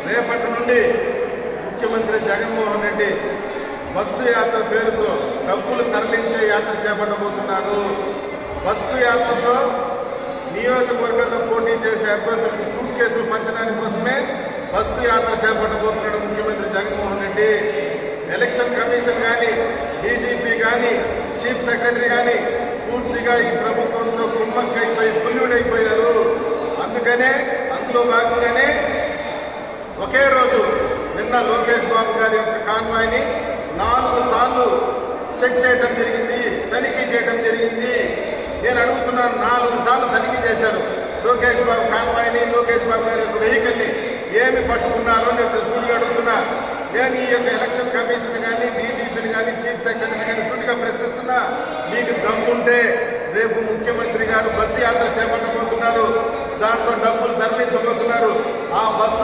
రేపటి నుండి ముఖ్యమంత్రి జగన్మోహన్ రెడ్డి బస్సు యాత్ర పేరుతో డబ్బులు తరలించే యాత్ర చేపట్టబోతున్నాడు. బస్సు యాత్రలో నియోజకవర్గంలో పోటీ చేసే అభ్యర్థులకు సూట్ కేసులు పంచడానికి కోసమే బస్సు యాత్ర చేపట్టబోతున్నాడు ముఖ్యమంత్రి జగన్మోహన్ రెడ్డి. ఎలక్షన్ కమిషన్ కానీ, డీజీపీ కానీ, చీఫ్ సెక్రటరీ కానీ పూర్తిగా ఈ ప్రభుత్వంతో కుమ్మక్కైపోయి పుల్లుడైపోయారు. అందుకనే అందులో భాగంగానే ఒకే రోజు నిన్న లోకేష్ బాబు గారి యొక్క కాన్వాయ్ని 4 సార్లు చెక్ చేయడం జరిగింది, తనిఖీ చేయడం జరిగింది. నేను అడుగుతున్నాను, 4 సార్లు తనిఖీ చేశారు లోకేష్ బాబు కాన్వాయ్ని, లోకేష్ బాబు గారి యొక్క వెహికల్ని ఏమి పట్టుకున్నారో నేను సూటిగా అడుగుతున్నా. నేను ఈ యొక్క ఎలక్షన్ కమిషన్ కానీ, డీజీపీని కానీ, చీఫ్ సెక్రటరీని కానీ సూటిగా ప్రశ్నిస్తున్నా. మీకు దమ్ముంటే రేపు ముఖ్యమంత్రి గారు బస్సు యాత్ర చేపట్టబోతున్నారు, దాంట్లో డబ్బులు తరలించబోతున్నారు. ఆ బస్సు